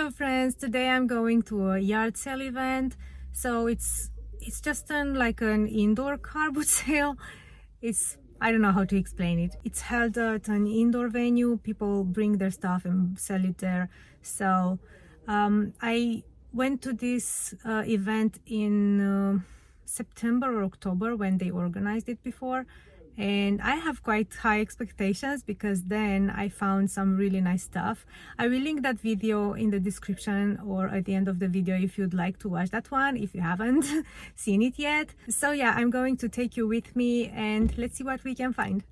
Hello friends, today I'm going to a yard sale event. So it's just an indoor car boot sale. I don't know how to explain it. It's held at an indoor venue. People bring their stuff and sell it there. So I went to this event in September or October when they organized it before, and I have quite high expectations because then I found some really nice stuff. I will link that video in the description or at the end of the video if you'd like to watch that one if you haven't seen it yet. So yeah, I'm going to take you with me and let's see what we can find.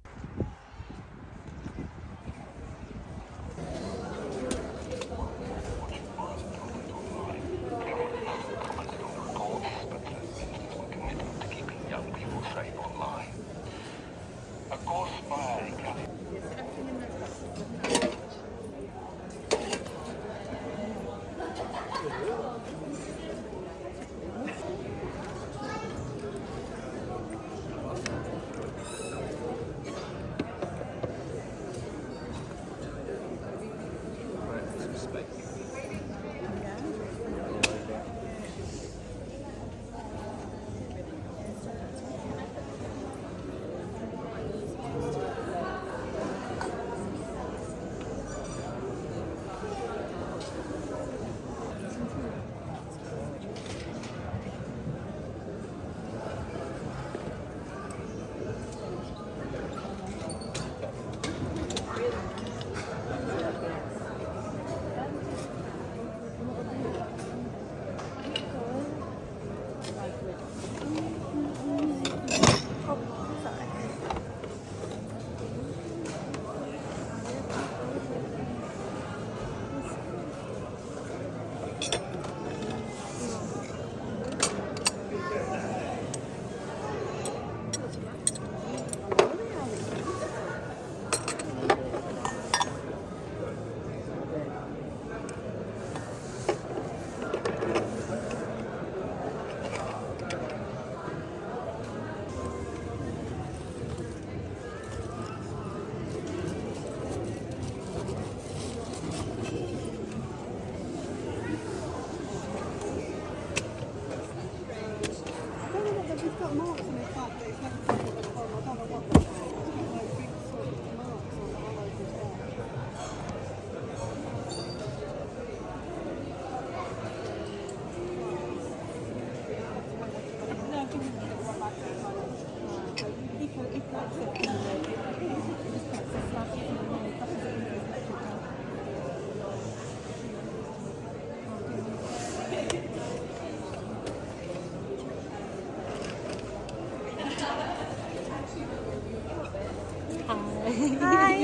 Hi.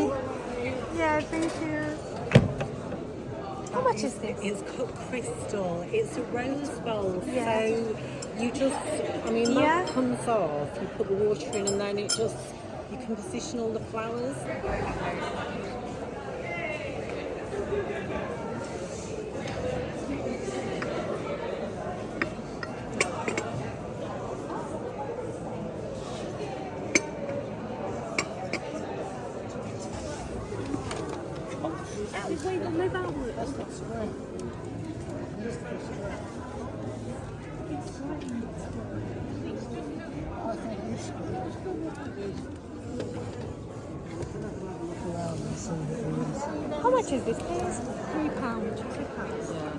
Yeah, thank you. How much is this? It's cut crystal. It's a rose bowl. Yeah. So you just, that comes off, you put the water in and then you can position all the flowers. How much is this, please? £3. Yeah.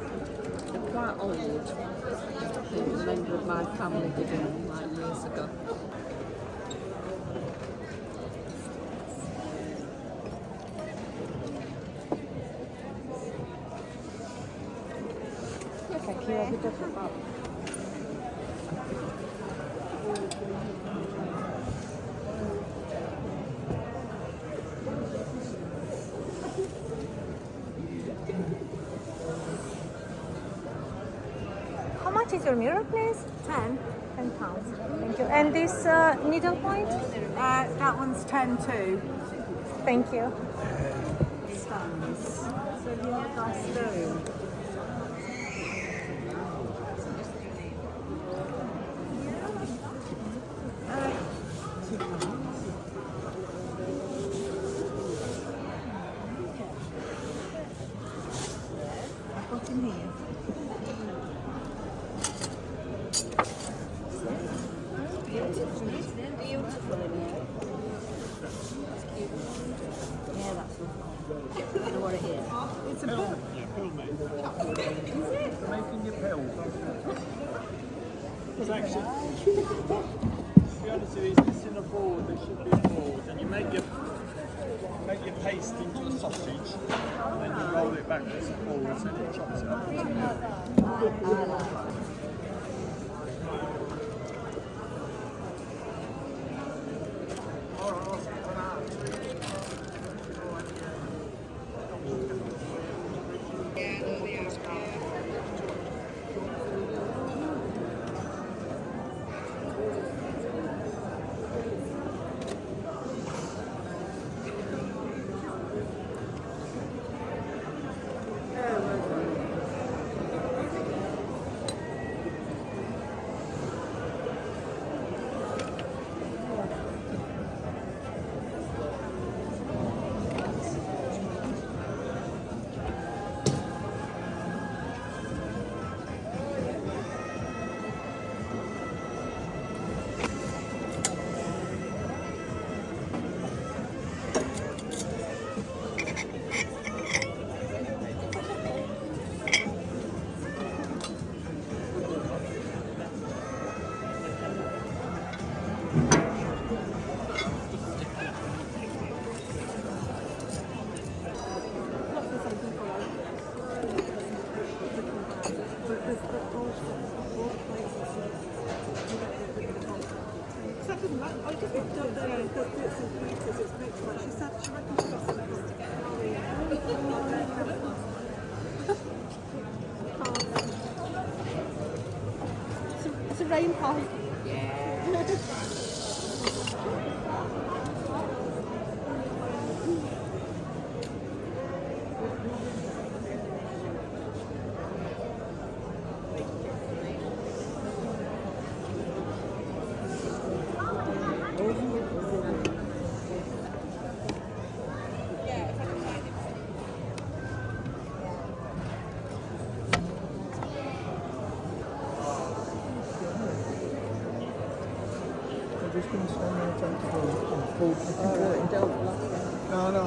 They're quite old. A member of my family did them like years ago. Thank you. I'll be just about. How much is your mirror, please? 10. £10. Thank you. And this needle point? That one's 10 too. Thank you. Stones. So you want that stone? in here. Beautiful in here. That's cute. Yeah, that's lovely. I don't know what it is. It's a book. Making your pill. It's actually, to be honest with you, it's in a board, there should be a board, and you make your paste into a sausage, and then you roll it backwards and forwards, and it chops it up. I like it. It's a rain pipe. I'm just going to stand there and take it on. No.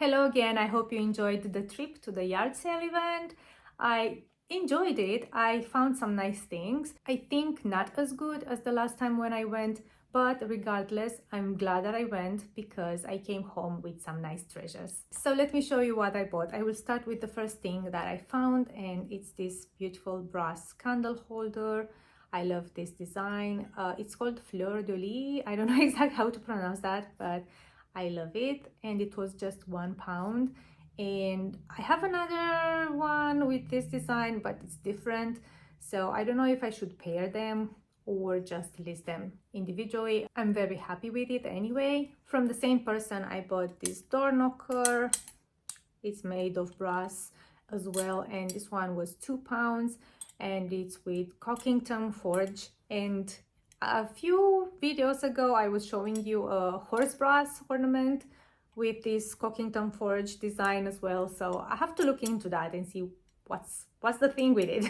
Hello again, I hope you enjoyed the trip to the yard sale event. I enjoyed it. I found some nice things. I think not as good as the last time when I went, but regardless, I'm glad that I went because I came home with some nice treasures. So let me show you what I bought. I will start with the first thing that I found, and it's this beautiful brass candle holder. I love this design. It's called Fleur de Lis. I don't know exactly how to pronounce that, but I love it, and it was just £1. And I have another one with this design, but it's different, so I don't know if I should pair them or just list them individually. I'm very happy with it anyway. From the same person, I bought this door knocker. It's made of brass as well, and this one was £2, and it's with Cockington forge. And a few videos ago I was showing you a horse brass ornament with this Cockington forge design as well, so I have to look into that and see what's the thing with it.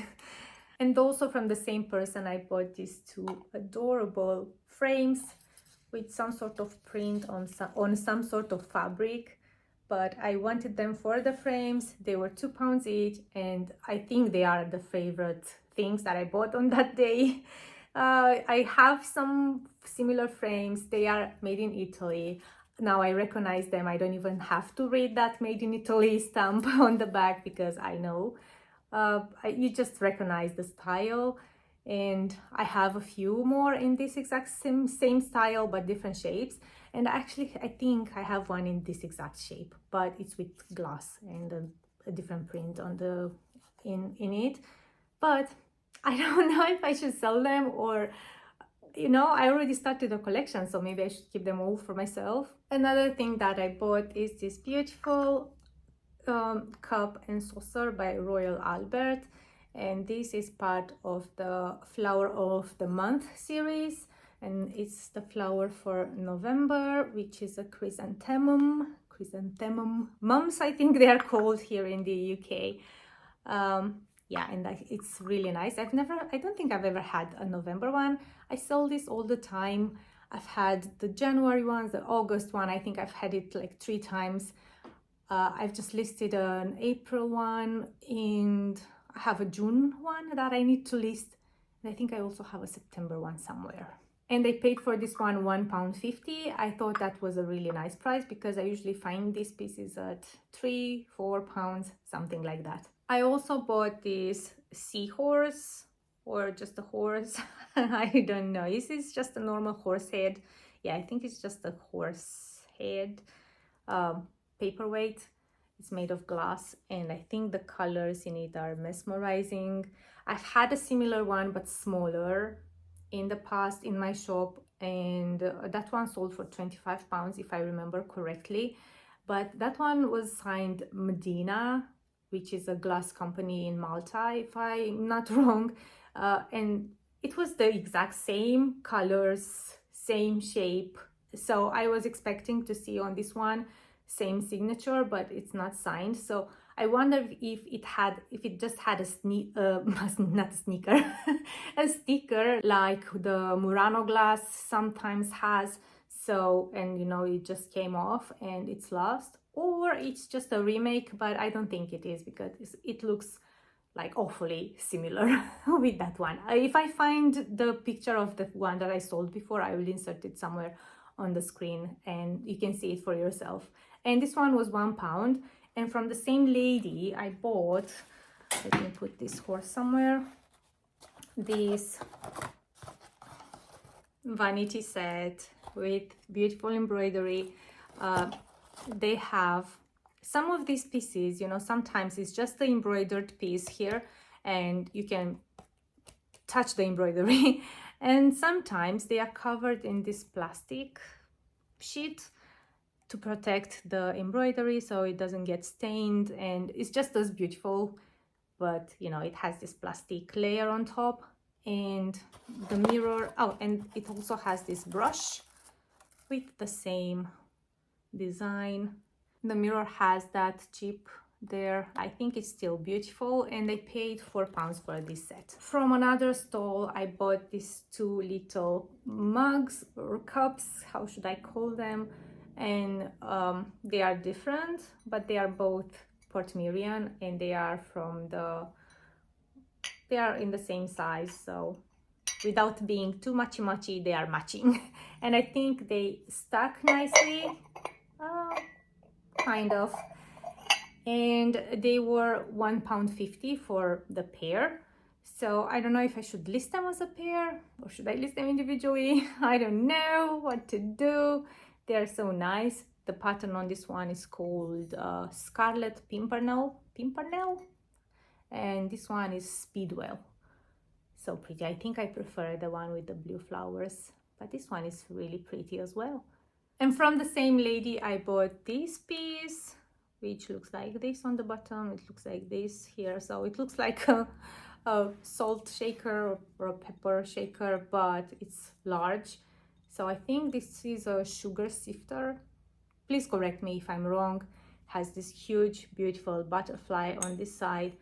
And also from the same person, I bought these two adorable frames with some sort of print on some sort of fabric, but I wanted them for the frames. They were £2 each, and I think they are the favorite things that I bought on that day. I have some similar frames. They are made in Italy. Now I recognize them. I don't even have to read that made in Italy stamp on the back because I know. You just recognize the style, and I have a few more in this exact same style but different shapes. And actually I think I have one in this exact shape, but it's with glass and a different print on the in it. But I don't know if I should sell them, or I already started a collection, so maybe I should keep them all for myself. Another thing that I bought is this beautiful cup and saucer by Royal Albert, and this is part of the Flower of the Month series, and it's the flower for November, which is a chrysanthemum mums, I think they are called here in the UK. Yeah, and it's really nice. I don't think I've ever had a November one. I sell this all the time. I've had the January ones, the August one. I think I've had it like 3 times. I've just listed an April one, and I have a June one that I need to list. And I think I also have a September one somewhere. And I paid for this one £1.50. I thought that was a really nice price because I usually find these pieces at £3-4, something like that. I also bought this seahorse, or just a horse. I don't know. Is this just a normal horse head? Yeah, I think it's just a horse head. Paperweight. It's made of glass, and I think the colors in it are mesmerizing. I've had a similar one but smaller in the past in my shop, and that one sold for £25 if I remember correctly. But that one was signed Medina, which is a glass company in Malta, if I'm not wrong, and it was the exact same colors, same shape. So I was expecting to see on this one same signature, but it's not signed. So I wonder if it just had not a sneaker, a sticker like the Murano glass sometimes has. So, and it just came off and it's lost, or it's just a remake, but I don't think it is because it looks like awfully similar with that one. If I find the picture of the one that I sold before, I will insert it somewhere on the screen and you can see it for yourself. And this one was £1. And from the same lady I bought, let me put this horse somewhere, this vanity set with beautiful embroidery. They have some of these pieces, sometimes it's just the embroidered piece here and you can touch the embroidery, and sometimes they are covered in this plastic sheet to protect the embroidery so it doesn't get stained, and it's just as beautiful, but it has this plastic layer on top. And the mirror, and it also has this brush with the same design. The mirror has that chip there. I think it's still beautiful, and I paid £4 for this set. From another stall I bought these 2 little mugs or cups, how should I call them, and they are different, but they are both Portmeirion, and they are in the same size, so without being too matchy, they are matching. And I think they stack nicely, kind of. And they were £1.50 for the pair. So I don't know if I should list them as a pair or should I list them individually. I don't know what to do. They're so nice. The pattern on this one is called Scarlet Pimpernel, and this one is Speedwell. So pretty. I think I prefer the one with the blue flowers, but this one is really pretty as well. And from the same lady I bought this piece, which looks like this on the bottom. It looks like this here, so it looks like a salt shaker or a pepper shaker, but it's large. So I think this is a sugar sifter. Please correct me if I'm wrong. Has this huge beautiful butterfly on this side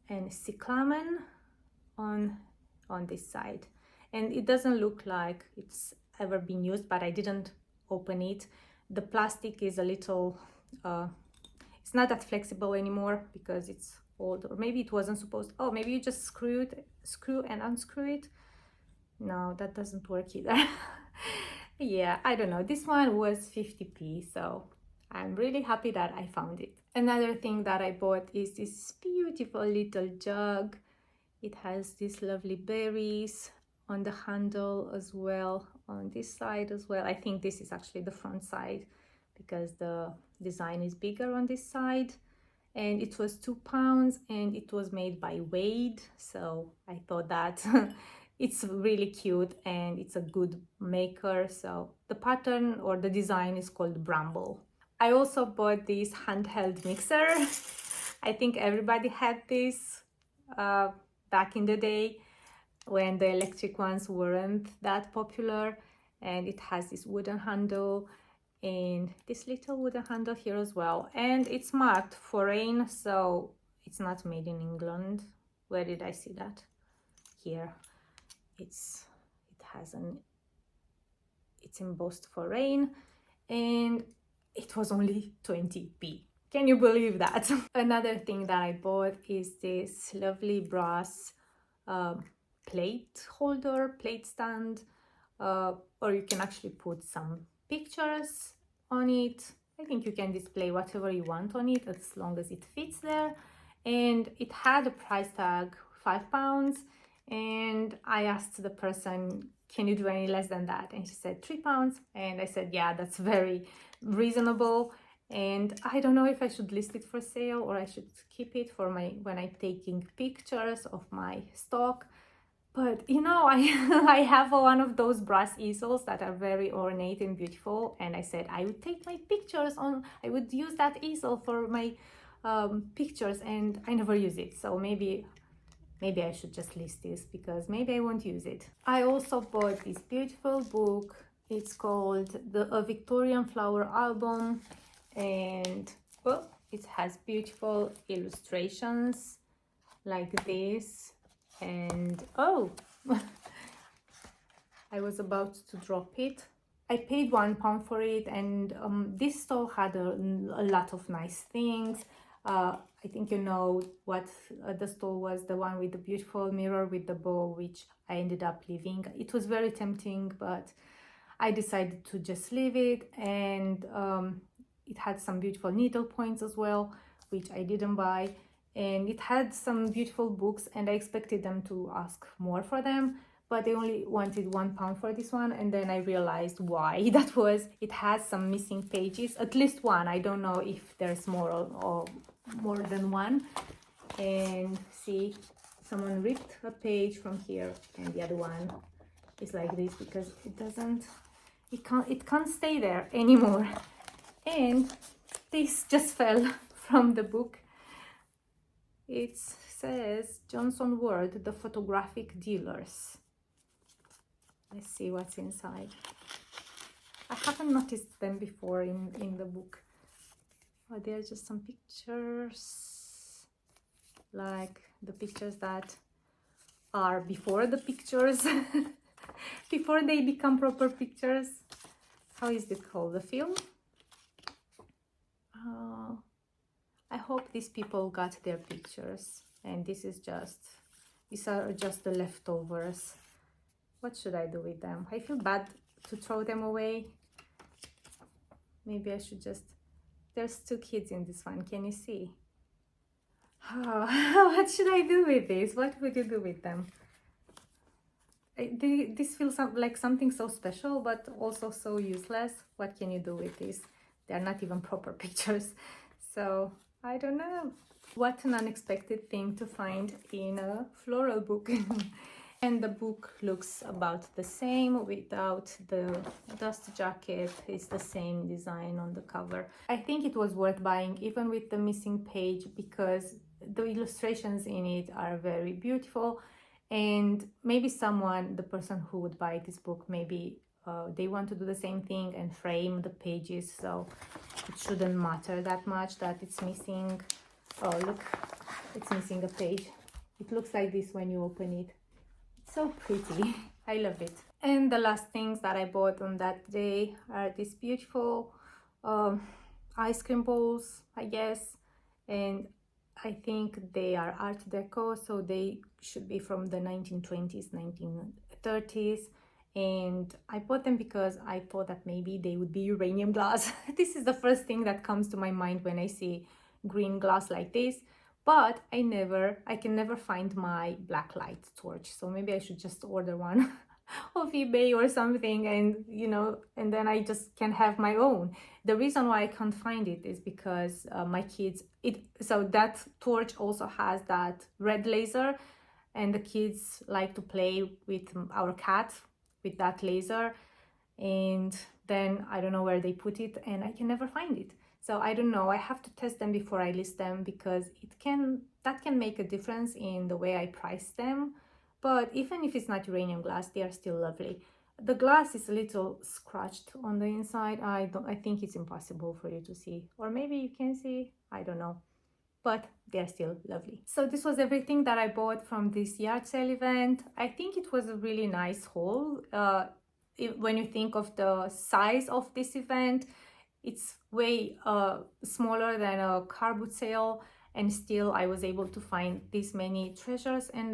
and cyclamen on this side, and it doesn't look like it's ever been used, but I didn't open it. The plastic is a little it's not that flexible anymore because it's old, or maybe it wasn't supposed. Oh, maybe you just screw and unscrew it. No, that doesn't work either. Yeah, I don't know. This one was 50p, so I'm really happy that I found it. Another thing that I bought is this beautiful little jug. It has these lovely berries on the handle as well, on this side as well. I think this is actually the front side because the design is bigger on this side. And it was £2, and it was made by Wade, so I thought that it's really cute and it's a good maker. So the pattern or the design is called Bramble. I also bought this handheld mixer. I think everybody had this back in the day when the electric ones weren't that popular, and it has this wooden handle and this little wooden handle here as well, and it's marked foreign, so it's not made in England. Where did I see that? Here. It's embossed foreign, and it was only 20p. Can you believe that? Another thing that I bought is this lovely brass plate holder, plate stand, or you can actually put some pictures on it. I think you can display whatever you want on it as long as it fits there. And it had a price tag, £5, and I asked the person, can you do any less than that? And she said £3, and I said, yeah, that's very reasonable. And I don't know if I should list it for sale or I should keep it for when I'm taking pictures of my stock. But you know, I have one of those brass easels that are very ornate and beautiful, and I said I would take my pictures on, I would use that easel for my pictures, and I never use it. So maybe I should just list this because maybe I won't use it. I also bought this beautiful book. It's called A Victorian Flower Album, and well, it has beautiful illustrations like this. And oh, I was about to drop it. I paid £1 for it, and this store had a lot of nice things. I think you know what the store was, the one with the beautiful mirror with the bow, which I ended up leaving. It was very tempting, but I decided to just leave it. And it had some beautiful needle points as well, which I didn't buy. And it had some beautiful books, and I expected them to ask more for them, but they only wanted £1 for this one. And then I realized why that was. It has some missing pages, at least one. I don't know if there's more or more than one. And see, someone ripped a page from here, and the other one is like this because it can't stay there anymore. And this just fell from the book. It says Johnson Ward, the photographic dealers. Let's see what's inside. I haven't noticed them before in the book. Oh, there are just some pictures, like the pictures that are before the pictures, before they become proper pictures. How is it called? The film? I hope these people got their pictures, and these are just the leftovers. What should I do with them? I feel bad to throw them away. Maybe I should just... There's 2 kids in this one, can you see? What should I do with this? What would you do with them? This feels like something so special, but also so useless. What can you do with this? They're not even proper pictures. So, I don't know. What an unexpected thing to find in a floral book. And the book looks about the same without the dust jacket. It's the same design on the cover. I think it was worth buying even with the missing page because the illustrations in it are very beautiful. And maybe the person who would buy this book, maybe they want to do the same thing and frame the pages, so it shouldn't matter that much that it's missing. Oh, look, it's missing a page. It looks like this when you open it. It's so pretty. I love it. And the last things that I bought on that day are these beautiful ice cream bowls, I guess. And I think they are art deco, so they should be from the 1920s, 1930s. And I bought them because I thought that maybe they would be uranium glass. This is the first thing that comes to my mind when I see green glass like this. But I can never find my black light torch, so maybe I should just order one of eBay or something, and and then I just can have my own. The reason why I can't find it is because my kids, so that torch also has that red laser, and the kids like to play with our cat with that laser, and then I don't know where they put it and I can never find it. So I don't know, I have to test them before I list them because that can make a difference in the way I price them. But even if it's not uranium glass, they are still lovely. The glass is a little scratched on the inside. I think it's impossible for you to see, or maybe you can see, I don't know, but they're still lovely. So this was everything that I bought from this yard sale event. I think it was a really nice haul. When you think of the size of this event, it's way smaller than a car boot sale, and still I was able to find this many treasures, and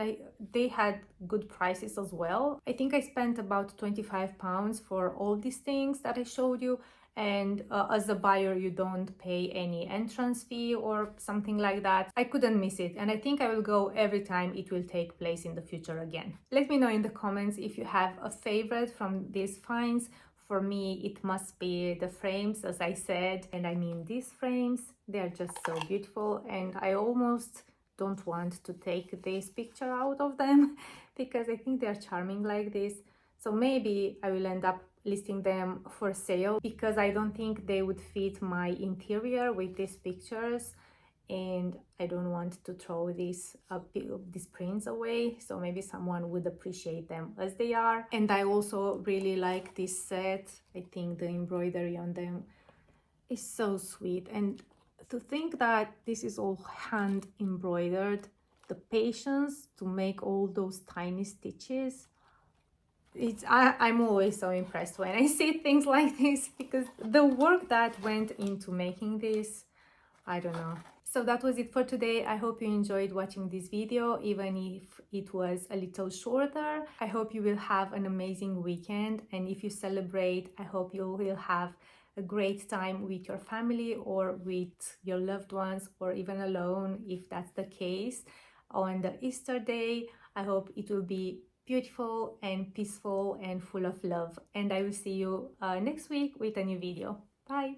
they had good prices as well. I think I spent about £25 for all these things that I showed you, and as a buyer you don't pay any entrance fee or something like that. I couldn't miss it, and I think I will go every time it will take place in the future again. Let me know in the comments if you have a favorite from these finds. For me, it must be the frames, as I said, and I mean these frames. They're just so beautiful, and I almost don't want to take this picture out of them because I think they're charming like this. So maybe I will end up listing them for sale because I don't think they would fit my interior with these pictures, and I don't want to throw these prints away, so maybe someone would appreciate them as they are. And I also really like this set. I think the embroidery on them is so sweet, and to think that this is all hand embroidered, the patience to make all those tiny stitches, I'm always so impressed when I see things like this, because the work that went into making this, I don't know. So that was it for today. I hope you enjoyed watching this video, even if it was a little shorter. I hope you will have an amazing weekend, and if you celebrate, I hope you will have a great time with your family or with your loved ones, or even alone if that's the case. On the Easter day, I hope it will be beautiful and peaceful and full of love, and I will see you next week with a new video. Bye!